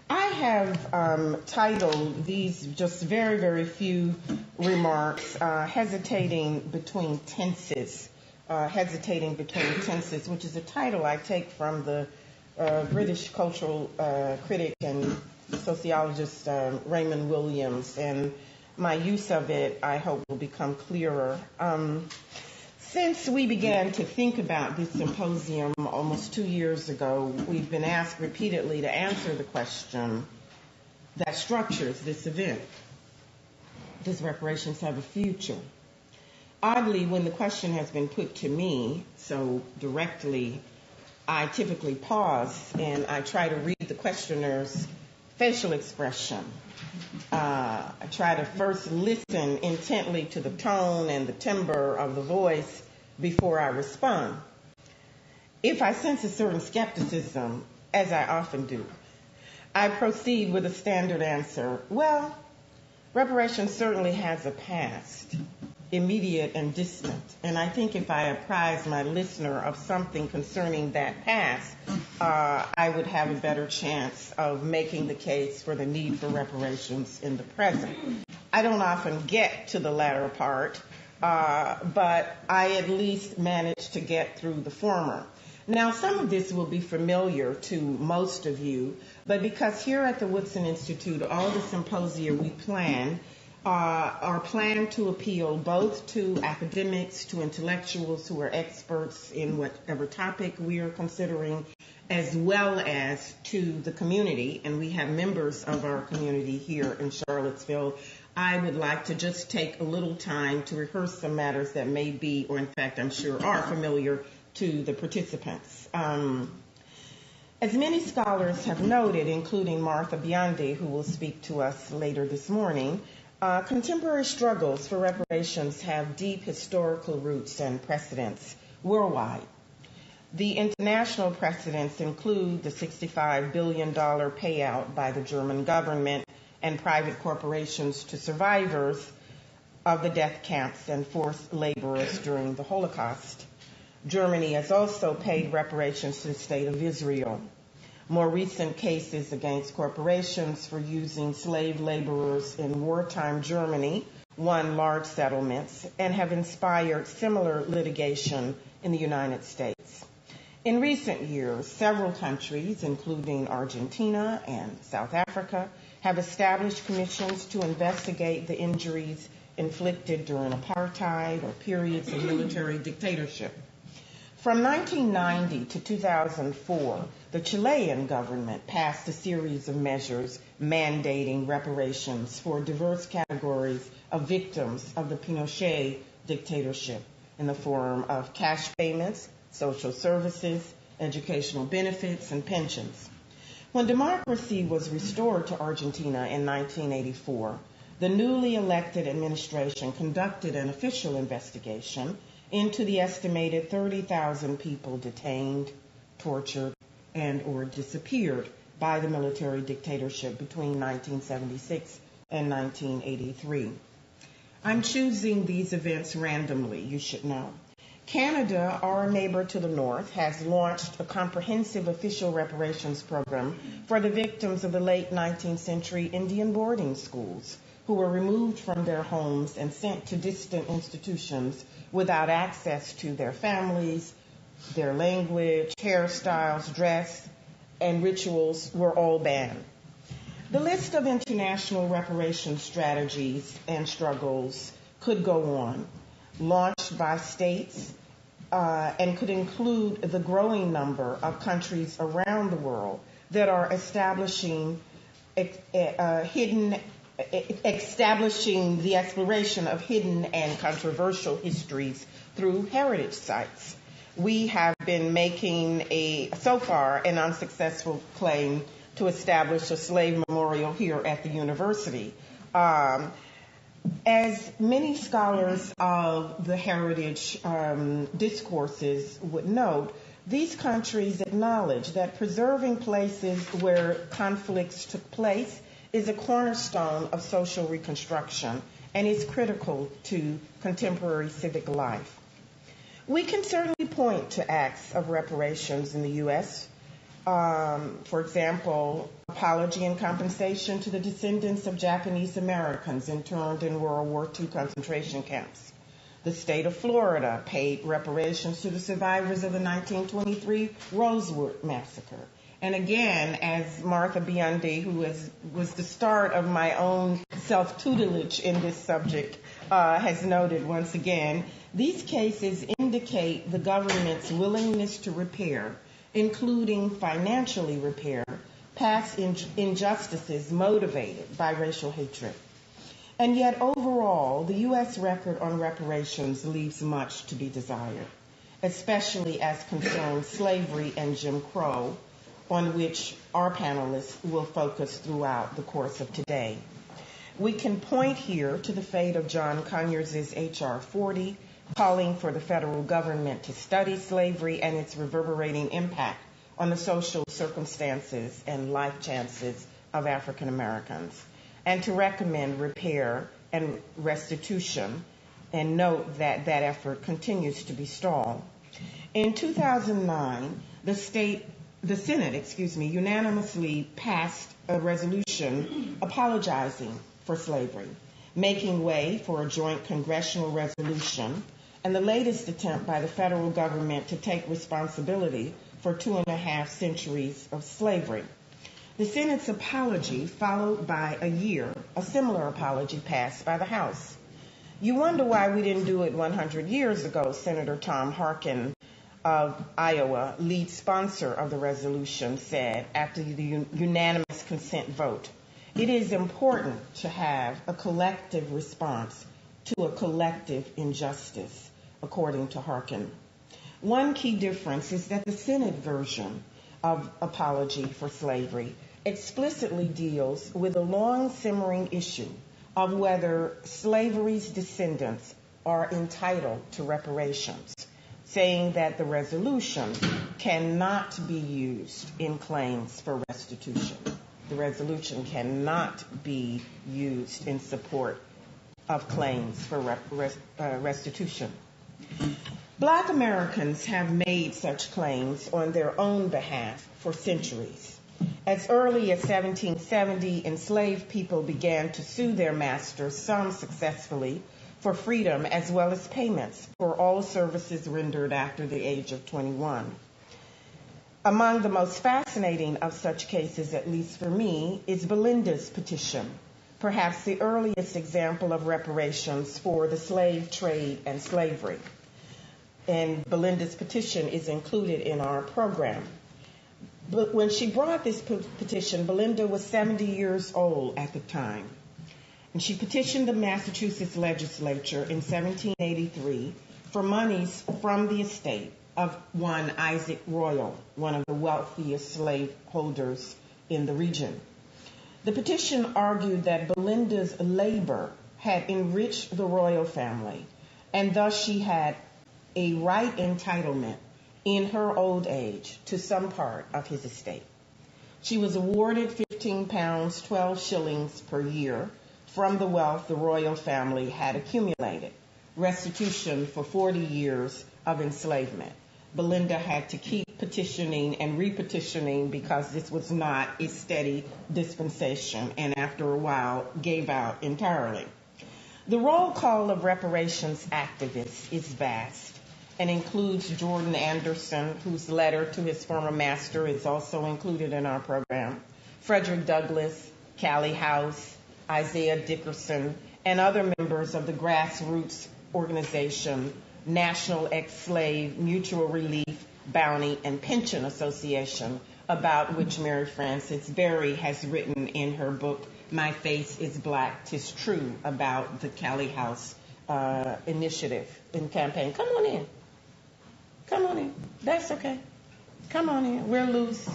I have titled these just very, very few remarks, Hesitating Between Tenses, which is a title I take from the British cultural critic and sociologist Raymond Williams, and my use of it, I hope, will become clearer. Since we began to think about this symposium almost 2 years ago, we've been asked repeatedly to answer the question that structures this event. Does reparations have a future? Oddly, when the question has been put to me so directly, I typically pause and I try to read the questioner's facial expression. I try to first listen intently to the tone and the timbre of the voice before I respond. If I sense a certain skepticism, as I often do, I proceed with a standard answer. Well, reparations certainly has a past, immediate and distant. And I think if I apprise my listener of something concerning that past, I would have a better chance of making the case for the need for reparations in the present. I don't often get to the latter part, but I at least manage to get through the former. Now, some of this will be familiar to most of you, but because here at the Woodson Institute, all the symposia we plan are planned to appeal both to academics, to intellectuals who are experts in whatever topic we are considering, as well as to the community, and we have members of our community here in Charlottesville. I would like to just take a little time to rehearse some matters that may be, or in fact I'm sure are familiar to the participants. As many scholars have noted, including Martha Biondi, who will speak to us later this morning, contemporary struggles for reparations have deep historical roots and precedents worldwide. The international precedents include the $65 billion payout by the German government and private corporations to survivors of the death camps and forced laborers during the Holocaust. Germany has also paid reparations to the state of Israel. More recent cases against corporations for using slave laborers in wartime Germany won large settlements and have inspired similar litigation in the United States. In recent years, several countries, including Argentina and South Africa, have established commissions to investigate the injuries inflicted during apartheid or periods of military dictatorship. From 1990 to 2004, the Chilean government passed a series of measures mandating reparations for diverse categories of victims of the Pinochet dictatorship in the form of cash payments, social services, educational benefits, and pensions. When democracy was restored to Argentina in 1984, the newly elected administration conducted an official investigation into the estimated 30,000 people detained, tortured, and or disappeared by the military dictatorship between 1976 and 1983. I'm choosing these events randomly, you should know. Canada, our neighbor to the north, has launched a comprehensive official reparations program for the victims of the late 19th century Indian boarding schools who were removed from their homes and sent to distant institutions without access to their families. Their language, hairstyles, dress, and rituals were all banned. The list of international reparations strategies and struggles could go on, launched by states, and could include the growing number of countries around the world that are establishing the exploration of hidden and controversial histories through heritage sites. We have been making so far an unsuccessful claim to establish a slave memorial here at the university. As many scholars of the heritage discourses would note, these countries acknowledge that preserving places where conflicts took place is a cornerstone of social reconstruction and is critical to contemporary civic life. We can certainly point to acts of reparations in the U.S. For example, apology and compensation to the descendants of Japanese Americans interned in World War II concentration camps. The state of Florida paid reparations to the survivors of the 1923 Rosewood Massacre. And again, as Martha Biondi, who was the start of my own self-tutelage in this subject, has noted once again, these cases indicate the government's willingness to repair, including financially repair, past injustices motivated by racial hatred. And yet overall, the U.S. record on reparations leaves much to be desired, especially as concerns slavery and Jim Crow, on which our panelists will focus throughout the course of today. We can point here to the fate of John Conyers' H.R. 40, calling for the federal government to study slavery and its reverberating impact on the social circumstances and life chances of African Americans, and to recommend repair and restitution, and note that that effort continues to be stalled. In 2009, the Senate, unanimously passed a resolution apologizing for slavery, making way for a joint congressional resolution, and the latest attempt by the federal government to take responsibility for 2.5 centuries of slavery. The Senate's apology followed by a similar apology passed by the House. You wonder why we didn't do it 100 years ago, Senator Tom Harkin of Iowa, lead sponsor of the resolution, said after the unanimous consent vote. It is important to have a collective response to a collective injustice, according to Harkin. One key difference is that the Senate version of apology for slavery explicitly deals with the long simmering issue of whether slavery's descendants are entitled to reparations, saying that the resolution cannot be used in claims for restitution. The resolution cannot be used in support of claims for restitution. Black Americans have made such claims on their own behalf for centuries. As early as 1770, enslaved people began to sue their masters, some successfully, for freedom as well as payments for all services rendered after the age of 21. Among the most fascinating of such cases, at least for me, is Belinda's petition, perhaps the earliest example of reparations for the slave trade and slavery. And Belinda's petition is included in our program. But when she brought this petition, Belinda was 70 years old at the time. And she petitioned the Massachusetts legislature in 1783 for monies from the estate of one Isaac Royal, one of the wealthiest slaveholders in the region. The petition argued that Belinda's labor had enriched the royal family, and thus she had a right entitlement in her old age to some part of his estate. She was awarded 15 pounds, 12 shillings per year from the wealth the royal family had accumulated, restitution for 40 years of enslavement. Belinda had to keep petitioning and repetitioning because this was not a steady dispensation, and after a while gave out entirely. The roll call of reparations activists is vast and includes Jordan Anderson, whose letter to his former master is also included in our program, Frederick Douglass, Callie House, Isaiah Dickerson, and other members of the grassroots organization National Ex-Slave Mutual Relief, Bounty, and Pension Association, about which Mary Frances Berry has written in her book, My Face is Black, 'Tis True, about the Callie House initiative and campaign. Come on in. Come on in. That's okay. Come on in. We're loose.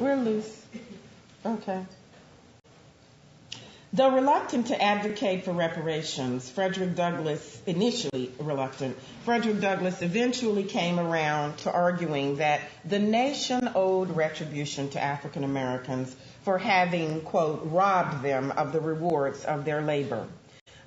We're loose. Okay. Though reluctant to advocate for reparations, Frederick Douglass eventually came around to arguing that the nation owed retribution to African Americans for having, quote, robbed them of the rewards of their labor.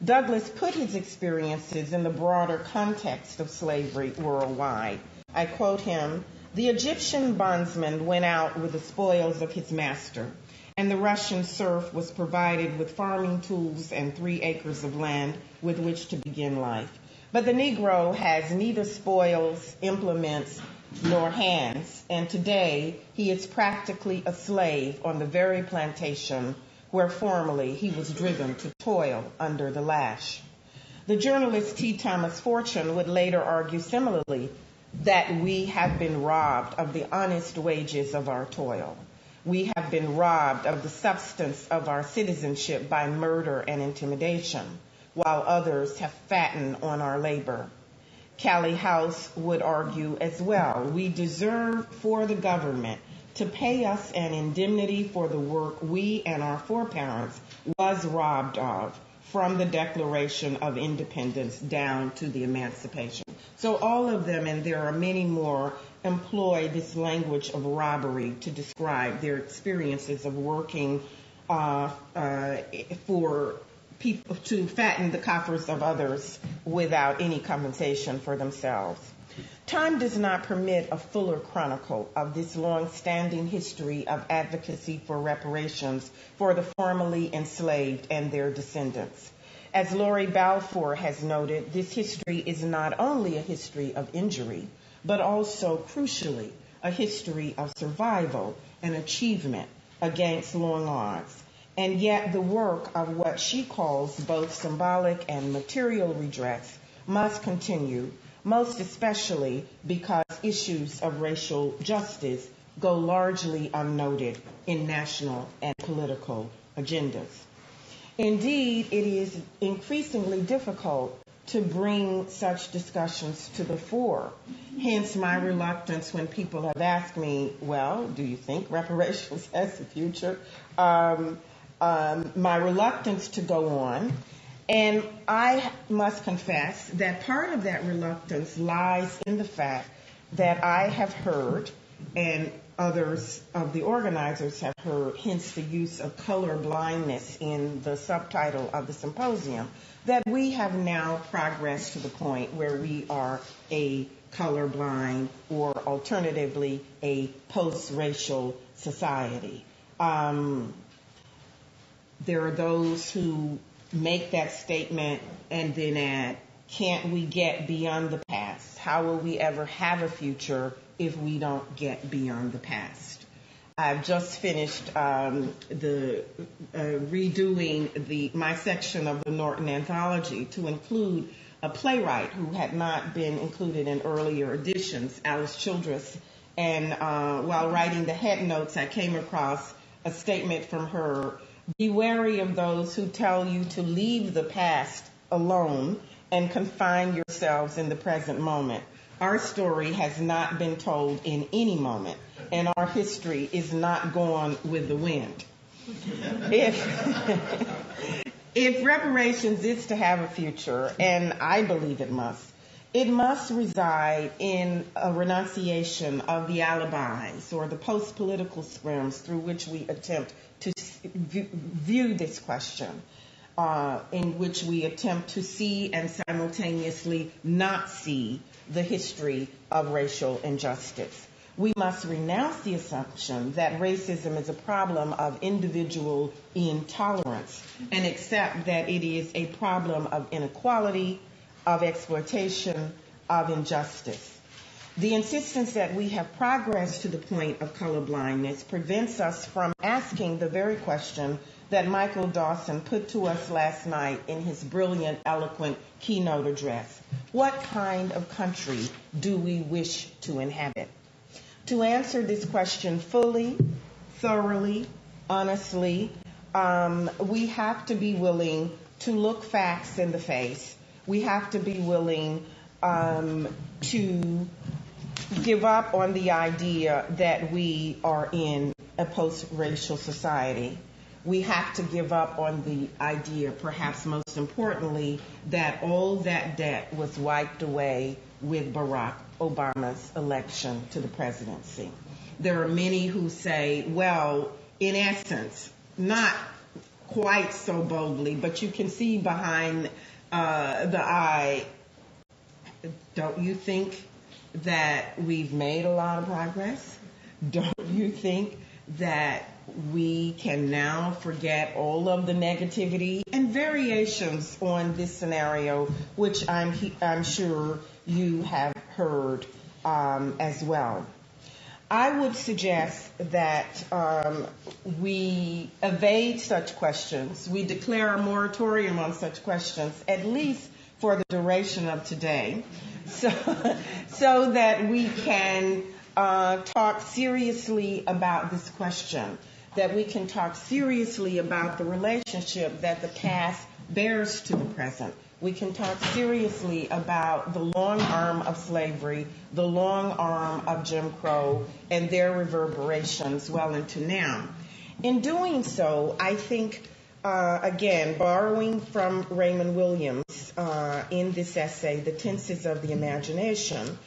Douglass put his experiences in the broader context of slavery worldwide, I quote him, "The Egyptian bondsman went out with the spoils of his master, and the Russian serf was provided with farming tools and 3 acres of land with which to begin life. But the Negro has neither spoils, implements, nor hands, and today he is practically a slave on the very plantation where formerly he was driven to toil under the lash." The journalist T. Thomas Fortune would later argue similarly that we have been robbed of the honest wages of our toil. We have been robbed of the substance of our citizenship by murder and intimidation, while others have fattened on our labor. Callie House would argue as well, we deserve for the government to pay us an indemnity for the work we and our foreparents was robbed of from the Declaration of Independence down to the Emancipation. So all of them, and there are many more, employ this language of robbery to describe their experiences of working for people to fatten the coffers of others without any compensation for themselves. Time does not permit a fuller chronicle of this long-standing history of advocacy for reparations for the formerly enslaved and their descendants. As Lawrie Balfour has noted, this history is not only a history of injury, but also, crucially, a history of survival and achievement against long odds. And yet the work of what she calls both symbolic and material redress must continue, most especially because issues of racial justice go largely unnoted in national and political agendas. Indeed, it is increasingly difficult to bring such discussions to the fore. Hence my reluctance when people have asked me, well, do you think reparations has a future? My reluctance to go on. And I must confess that part of that reluctance lies in the fact that I have heard, and others of the organizers have heard, hence the use of color blindness in the subtitle of the symposium, that we have now progressed to the point where we are a colorblind or alternatively a post-racial society. There are those who make that statement and then add, can't we get beyond the past? How will we ever have a future if we don't get beyond the past? I've just finished redoing my section of the Norton Anthology to include a playwright who had not been included in earlier editions, Alice Childress. And while writing the head notes, I came across a statement from her: be wary of those who tell you to leave the past alone and confine yourselves in the present moment. Our story has not been told in any moment, and our history is not gone with the wind. If reparations is to have a future, and I believe it must reside in a renunciation of the alibis or the post-political scrims through which we attempt to view this question, in which we attempt to see and simultaneously not see the history of racial injustice. We must renounce the assumption that racism is a problem of individual intolerance and accept that it is a problem of inequality, of exploitation, of injustice. The insistence that we have progressed to the point of colorblindness prevents us from asking the very question that Michael Dawson put to us last night in his brilliant, eloquent keynote address. What kind of country do we wish to inhabit? To answer this question fully, thoroughly, honestly, we have to be willing to look facts in the face. We have to be willing to give up on the idea that we are in a post-racial society. We have to give up on the idea, perhaps most importantly, that all that debt was wiped away with Barack Obama's election to the presidency. There are many who say, well, in essence, not quite so boldly, but you can see behind the eye, don't you think that we've made a lot of progress? Don't you think that we can now forget all of the negativity and variations on this scenario, which I'm sure you have heard as well? I would suggest that we evade such questions. We declare a moratorium on such questions, at least for the duration of today, so that we can talk seriously about this question, that we can talk seriously about the relationship that the past bears to the present. We can talk seriously about the long arm of slavery, the long arm of Jim Crow, and their reverberations well into now. In doing so, I think, again, borrowing from Raymond Williams in this essay, The Tenses of the Imagination,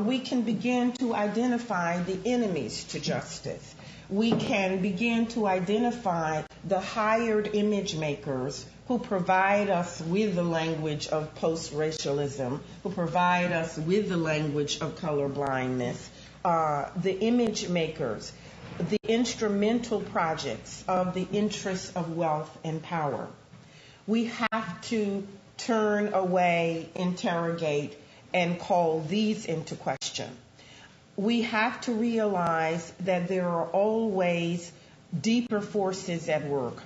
we can begin to identify the enemies to justice. We can begin to identify the hired image makers who provide us with the language of post-racialism, who provide us with the language of colorblindness, the image makers, the instrumental projects of the interests of wealth and power. We have to turn away, interrogate, and call these into question. We have to realize that there are always deeper forces at work,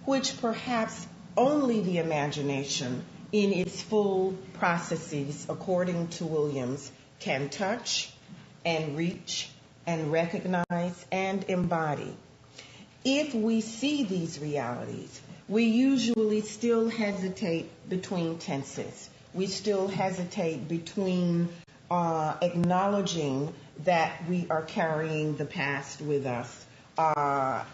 which perhaps only the imagination in its full processes, according to Williams, can touch and reach and recognize and embody. If we see these realities, we usually still hesitate between tenses. We still hesitate between acknowledging that we are carrying the past with us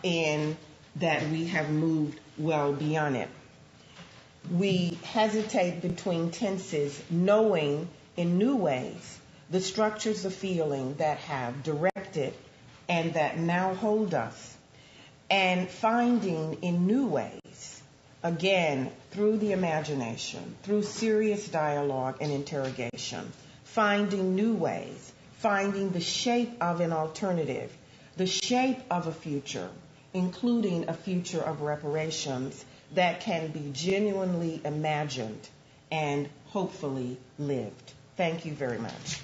and that we have moved well beyond it. We hesitate between tenses, knowing in new ways the structures of feeling that have directed and that now hold us, and finding in new ways, again, through the imagination, through serious dialogue and interrogation, finding new ways, finding the shape of an alternative, the shape of a future, including a future of reparations that can be genuinely imagined and hopefully lived. Thank you very much.